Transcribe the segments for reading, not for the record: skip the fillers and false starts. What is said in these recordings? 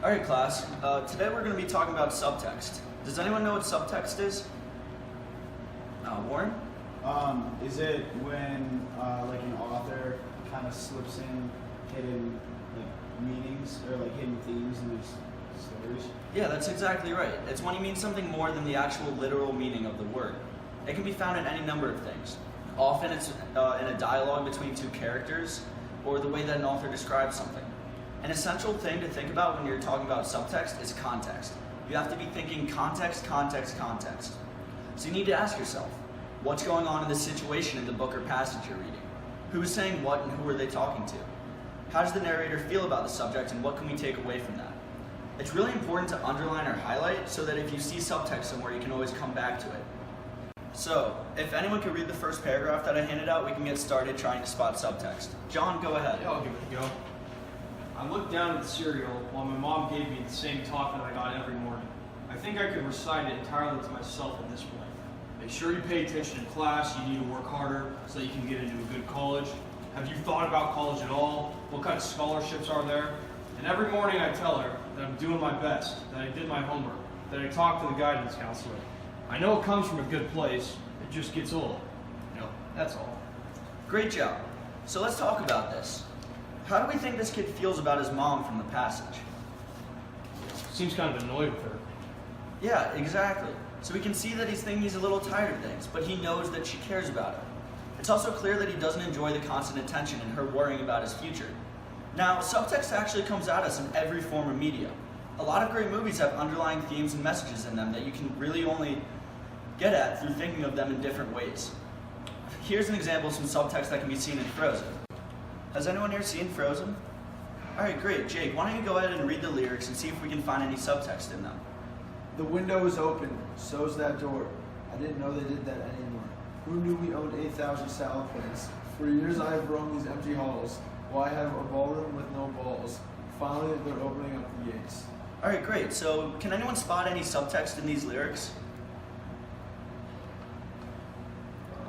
Alright class, today we're going to be talking about subtext. Does anyone know what subtext is? Warren? Is it when like an author kind of slips in hidden meanings or hidden themes in these stories? Yeah, that's exactly right. It's when you mean something more than the actual literal meaning of the word. It can be found in any number of things. Often it's in a dialogue between two characters or the way that an author describes something. An essential thing to think about when you're talking about subtext is context. You have to be thinking context, context, context. So you need to ask yourself, what's going on in this situation in the book or passage you're reading? Who is saying what and who are they talking to? How does the narrator feel about the subject and what can we take away from that? It's really important to underline or highlight so that if you see subtext somewhere, you can always come back to it. So, if anyone could read the first paragraph that I handed out, we can get started trying to spot subtext. John, go ahead. Yeah, I'll give it a go. I looked down at the cereal while my mom gave me the same talk that I got every morning. I think I could recite it entirely to myself at this point. Make sure you pay attention in class, you need to work harder so that you can get into a good college. Have you thought about college at all? What kind of scholarships are there? And every morning I tell her that I'm doing my best, that I did my homework, that I talked to the guidance counselor. I know it comes from a good place, it just gets old. That's all. Great job. So let's talk about this. How do we think this kid feels about his mom from the passage? Seems kind of annoyed with her. Yeah, exactly. So we can see that he's thinking he's a little tired of things, but he knows that she cares about him. It's also clear that he doesn't enjoy the constant attention and her worrying about his future. Now, subtext actually comes at us in every form of media. A lot of great movies have underlying themes and messages in them that you can really only get at through thinking of them in different ways. Here's an example of some subtext that can be seen in Frozen. Has anyone here seen Frozen? Alright, great. Jake, why don't you go ahead and read the lyrics and see if we can find any subtext in them. The window is open, so's that door. I didn't know they did that anymore. Who knew we owned 8,000 salad plates? For years I have roamed these empty halls, while I have a ballroom with no balls. Finally, they're opening up the gates. Alright, great. So, can anyone spot any subtext in these lyrics?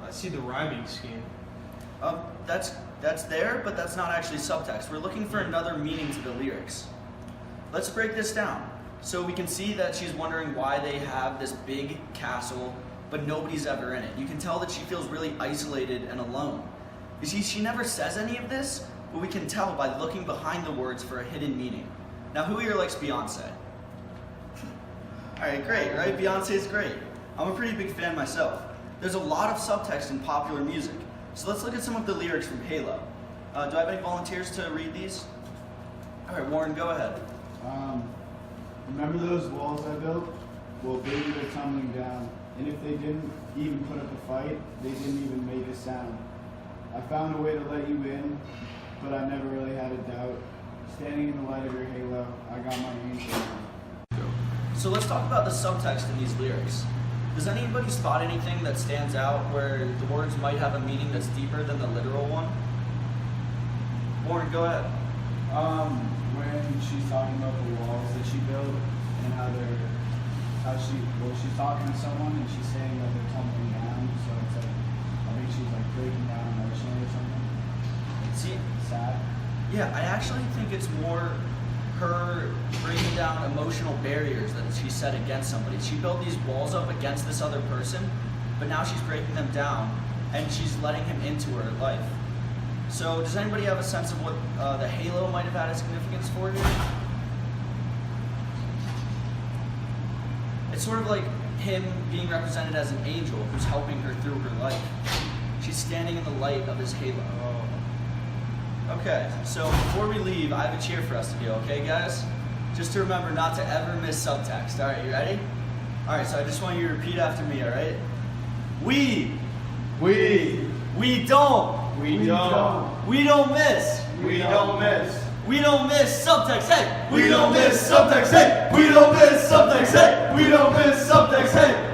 I see the rhyming scheme. That's there, but that's not actually subtext. We're looking for another meaning to the lyrics. Let's break this down. So we can see that she's wondering why they have this big castle, but nobody's ever in it. You can tell that she feels really isolated and alone. You see, she never says any of this, but we can tell by looking behind the words for a hidden meaning. Now, who here likes Beyonce? Alright, great, right? Beyonce's great. I'm a pretty big fan myself. There's a lot of subtext in popular music. So let's look at some of the lyrics from Halo. Do I have any volunteers to read these? Alright, Warren, go ahead. Remember those walls I built? Well, baby, they're tumbling down. And if they didn't even put up a fight, they didn't even make a sound. I found a way to let you in, but I never really had a doubt. Standing in the light of your halo, I got my angel on. So let's talk about the subtext in these lyrics. Does anybody spot anything that stands out where the words might have a meaning that's deeper than the literal one? Warren, go ahead. When she's talking about the walls that she built and she's talking to someone and she's saying that they're tumbling down, so it's I think she's breaking down emotionally or something. See, Sad. yeah, I actually think it's more her breaking down emotional barriers that she set against somebody. She built these walls up against this other person, but now she's breaking them down and she's letting him into her life. So does anybody have a sense of what the halo might have had a significance for here? It's sort of like him being represented as an angel who's helping her through her life. She's standing in the light of his halo. Okay, so before we leave, I have a cheer for us to do, okay guys? Just to remember not to ever miss subtext. Alright, you ready? Alright, so I just want you to repeat after me, alright? We don't miss. We don't miss subtext, hey! We don't miss subtext, hey! We don't miss subtext, hey! We don't miss subtext, hey!